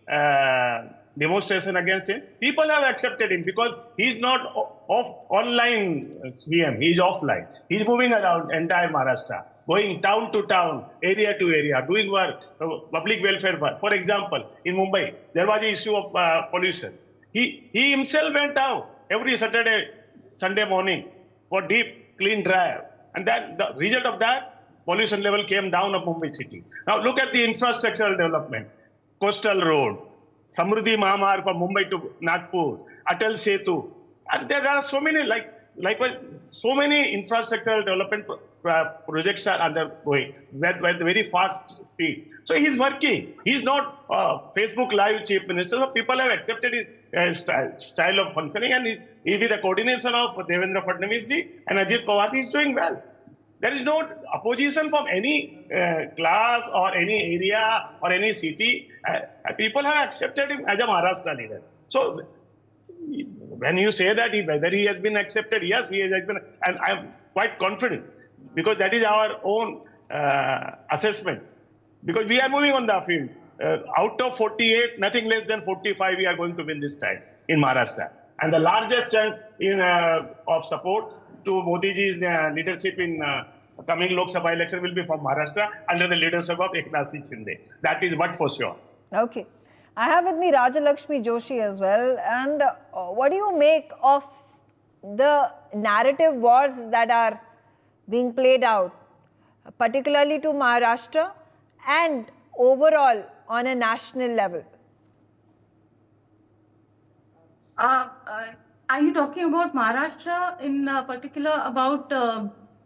demonstration against him, people have accepted him because he's not online CM, he's offline. He's moving around entire Maharashtra, going town to town, area to area, doing work, public welfare work. For example, in Mumbai, there was the issue of pollution. He himself went out every Sunday morning for deep, clean drive. And then the result of that, pollution level came down of Mumbai city. Now look at the infrastructural development, coastal road, Samruddhi Mahamarg from Mumbai to Nagpur, Atal Setu. And there are so many, likewise, so many infrastructural development projects are undergoing at very fast speed. So he's working. He's not Facebook Live Chief Minister. So people have accepted his style of functioning, and he with the coordination of Devendra Fadnavis ji and Ajit Pawar ji is doing well. There is no opposition from any class or any area or any city. People have accepted him as a Maharashtra leader. So when you say that whether he has been accepted, yes, he has been, and I am quite confident because that is our own assessment. Because we are moving on the field. Out of 48, nothing less than 45 we are going to win this time in Maharashtra. And the largest chunk of support to Modi ji's leadership in coming Lok Sabha election will be from Maharashtra under the leadership of Eknath Shinde. That is what for sure. Okay. I have with me Rajalakshmi Joshi as well. And what do you make of the narrative wars that are being played out, particularly to Maharashtra and overall on a national level? Are you talking about Maharashtra in particular, about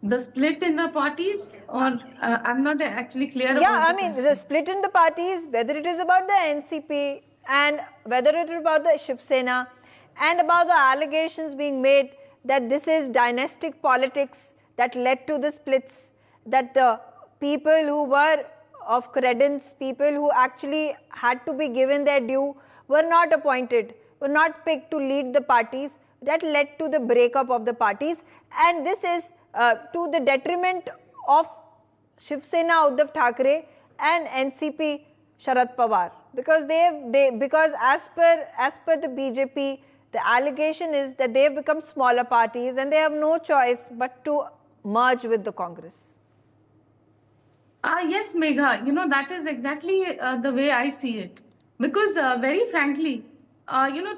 the split in the parties, or I'm not actually clear about I mean, the split in the parties, whether it is about the NCP and whether it is about the Shiv Sena and about the allegations being made that this is dynastic politics that led to the splits, that the people who were of credence, people who actually had to be given their due, were not appointed, were not picked to lead the parties. That led to the breakup of the parties, and this is to the detriment of Shiv Sena Uddhav Thackeray and NCP Sharad Pawar, because because as per the BJP, the allegation is that they have become smaller parties and they have no choice but to merge with the Congress. Yes, Megha, that is exactly the way I see it, because very frankly,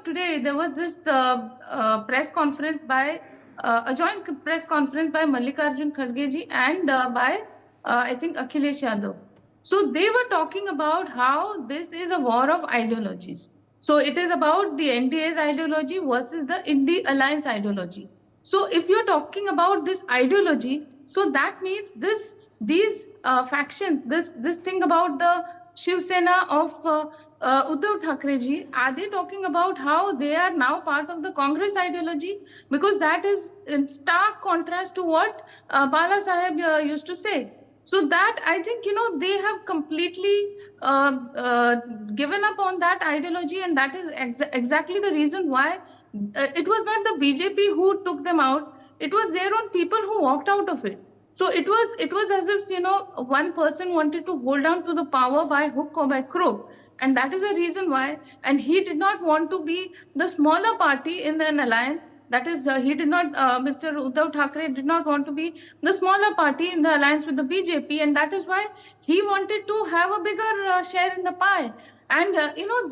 today there was this press conference by a joint press conference by Mallikarjun Kharge ji and by I think Akhilesh Yadav. So they were talking about how this is a war of ideologies. So it is about the NDA's ideology versus the Indie Alliance ideology. So if you're talking about this ideology, so that means these factions, this thing about the Shiv Sena of Uddhav Thackeray ji, are they talking about how they are now part of the Congress ideology? Because that is in stark contrast to what Bala Saheb used to say. So that, I think, they have completely given up on that ideology, and that is exactly the reason why it was not the BJP who took them out. It was their own people who walked out of it. So it was as if, one person wanted to hold on to the power by hook or by crook. And that is the reason why. And he did not want to be the smaller party in an alliance. That is, he did not, Mr. Uddhav Thackeray did not want to be the smaller party in the alliance with the BJP. And that is why he wanted to have a bigger share in the pie. And,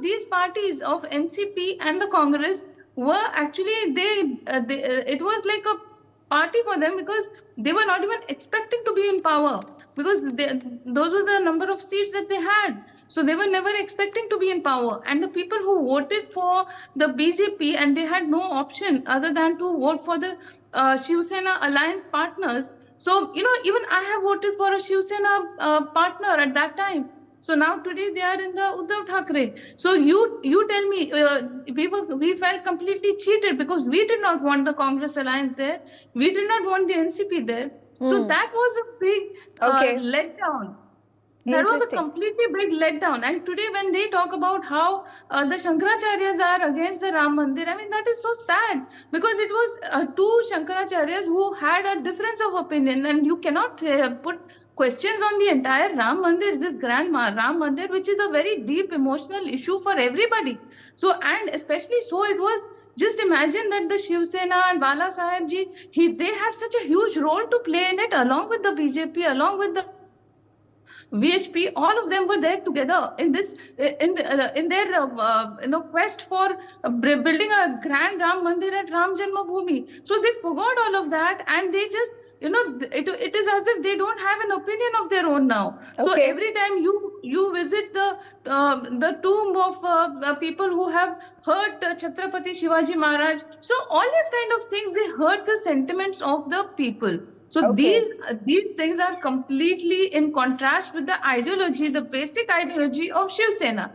these parties of NCP and the Congress were actually, it was like a party for them, because they were not even expecting to be in power, because those were the number of seats that they had. So they were never expecting to be in power. And the people who voted for the BJP, and they had no option other than to vote for the Shiv Sena alliance partners, So, even I have voted for a Shiv Sena partner at that time. So now today they are in the Uddhav Thackeray. So you tell me, we felt completely cheated because we did not want the Congress alliance there. We did not want the NCP there. So that was a big letdown. That was a completely big letdown. And today when they talk about how the Shankaracharyas are against the Ram Mandir, I mean, that is so sad because it was two Shankaracharyas who had a difference of opinion, and you cannot put questions on the entire Ram Mandir, this grand Ram Mandir, which is a very deep emotional issue for everybody. So, and especially so it was, just imagine that the Shiv Sena and Bala Saheb ji, they had such a huge role to play in it, along with the BJP, along with the VHP, all of them were there together in this, in their quest for building a grand Ram Mandir at Ram Janmabhoomi. So they forgot all of that, and they just, it is as if they don't have an opinion of their own now. So every time you visit the tomb of people who have hurt Chhatrapati Shivaji Maharaj, so all these kind of things, they hurt the sentiments of the people. So these things are completely in contrast with the ideology, the basic ideology of Shiv Sena.